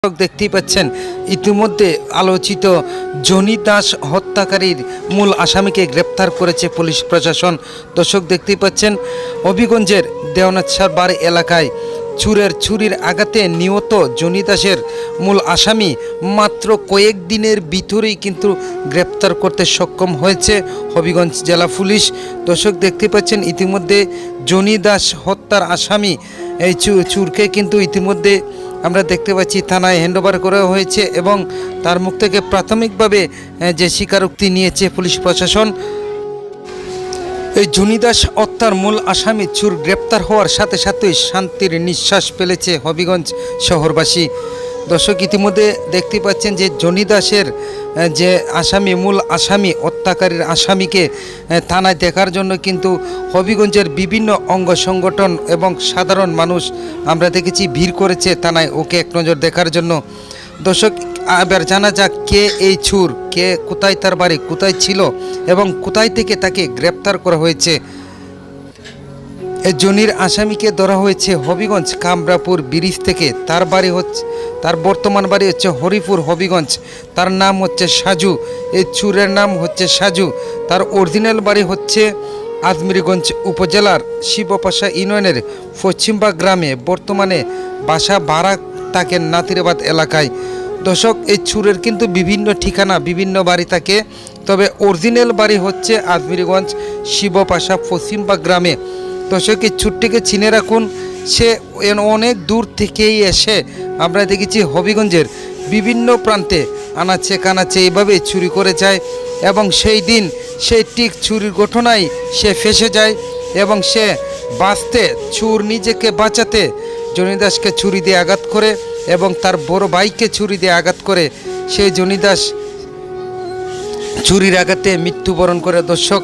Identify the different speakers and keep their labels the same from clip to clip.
Speaker 1: দেখতেই পাচ্ছেন ইতিমধ্যে আলোচিত জনি দাস হত্যাকারীর মূল আসামিকে গ্রেপ্তার করেছে পুলিশ প্রশাসন। দর্শক দেখতেই পাচ্ছেন হবিগঞ্জের দেওনাথসার বাড়ি এলাকায় ছুরির আঘাতে নিহত জনি দাসের মূল আসামি মাত্র কয়েকদিনের ভিতরেই কিন্তু গ্রেপ্তার করতে সক্ষম হয়েছে হবিগঞ্জ জেলা পুলিশ। দর্শক দেখতে পাচ্ছেন ইতিমধ্যে জনি দাস হত্যার আসামি এই চুরকে কিন্তু ইতিমধ্যে আমরা দেখতে পাচ্ছি থানায় হ্যান্ডওভার করা হয়েছে এবং তার মুখ থেকে প্রাথমিকভাবে যে স্বীকারোক্তি নিয়েছে পুলিশ প্রশাসন। এই জনি দাস হত্যার মূল আসামি চুর গ্রেপ্তার হওয়ার সাথে সাথেই শান্তির নিঃশ্বাস ফেলেছে হবিগঞ্জ শহরবাসী। দর্শক ইতিমধ্যে দেখতে পাচ্ছেন যে জনি দাসের যে আসামি মূল আসামি হত্যাকারীর আসামিকে থানায় দেখার জন্য কিন্তু হবিগঞ্জের বিভিন্ন অঙ্গ সংগঠন এবং সাধারণ মানুষ আমরা দেখেছি ভিড় করেছে থানায় ওকে এক নজর দেখার জন্য। দর্শক এবার জানা যাক কে এই চুর, কে কোথায় তার বাড়ি, কোথায় ছিল এবং কোথায় থেকে তাকে গ্রেপ্তার করা হয়েছে। এই জনির আসামিকে ধরা হয়েছে হবিগঞ্জ কামরাপুর ব্রিজ থেকে। তার বর্তমান বাড়ি হচ্ছে হরিপুর হবিগঞ্জ। তার নাম হচ্ছে সাজু। এই চুরের নাম হচ্ছে সাজু। তার অরিজিনাল বাড়ি হচ্ছে আজমিরগঞ্জ উপজেলার শিবপাশা ইউনিয়নের পশ্চিমবাগ গ্রামে। বর্তমানে বাসা ভাড়া থাকেন নাতিরাবাদ এলাকায়। দর্শক এই চুরের কিন্তু বিভিন্ন ঠিকানা, বিভিন্ন বাড়ি থাকে, তবে অরিজিনাল বাড়ি হচ্ছে আজমিরগঞ্জ শিবপাশা পশ্চিমবাগ গ্রামে। দর্শক এই চুরটিকে চিনে রাখুন। সে অনেক দূর থেকেই এসে আমরা দেখেছি হবিগঞ্জের বিভিন্ন প্রান্তে আনাচে কানাচে এইভাবে চুরি করে যায় এবং সেই দিন সেই ঠিক চুরির ঘটনায় সে ফেঁসে যায় এবং সে বাঁচতে চুর নিজেকে বাঁচাতে জনি দাসকে ছুরি দিয়ে আঘাত করে এবং তার বড় ভাইকে ছুরি দিয়ে আঘাত করে সেই জনি দাস ছুরির আঘাতে মৃত্যুবরণ করে। দর্শক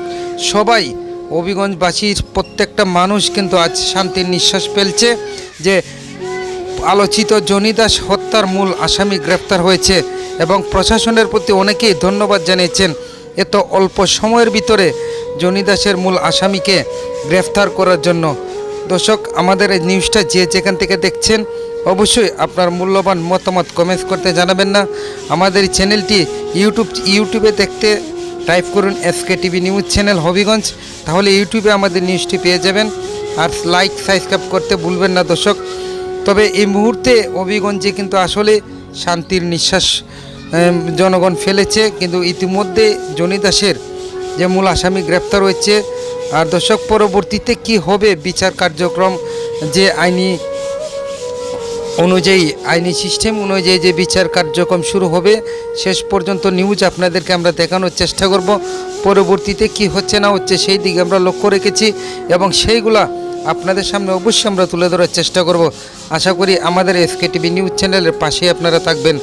Speaker 1: সবাই হবিগঞ্জবাসীর প্রত্যেকটা মানুষ কিন্তু আজ শান্তির নিঃশ্বাস ফেলছে যে আলোচিত জনি দাস হত্যার মূল আসামি গ্রেপ্তার হয়েছে এবং প্রশাসনের প্রতি অনেকেই ধন্যবাদ জানিয়েছেন এত অল্প সময়ের ভিতরে জনি দাসের মূল আসামিকে গ্রেফতার করার জন্য। দর্শক আমাদের এই নিউজটা যে যেখান থেকে দেখছেন অবশ্যই আপনার মূল্যবান মতামত কমেন্টস করতে জানাবেন না। আমাদের এই চ্যানেলটি ইউটিউবে দেখতে টাইপ করুন SK TV news channel Habiganj, তাহলে ইউটিউবে আমাদের নিউজটি পেয়ে যাবেন। আর লাইক সাবস্ক্রাইব করতে ভুলবেন না দর্শক। তবে এই মুহূর্তে হবিগঞ্জে কিন্তু আসলে শান্তির নিঃশ্বাস জনগণ ফেলেছে, কিন্তু ইতিমধ্যে জনি দাসের যে মূল আসামি গ্রেপ্তার হয়েছে। আর দর্শক পরবর্তীতে কি হবে বিচার কার্যক্রম, যে আইনি সিস্টেম অনুযায়ী যে বিচার কার্যক্রম শুরু হবে শেষ পর্যন্ত নিউজ আপনাদেরকে আমরা দেখানোর চেষ্টা করব। পরবর্তীতে কি হচ্ছে না হচ্ছে সেই দিকে আমরা লক্ষ্য রেখেছি এবং সেইগুলা আপনাদের সামনে অবশ্যই আমরা তুলে ধরার চেষ্টা করব। আশা করি আমাদের এসকে টিভি নিউজ চ্যানেলের পাশে আপনারা থাকবেন।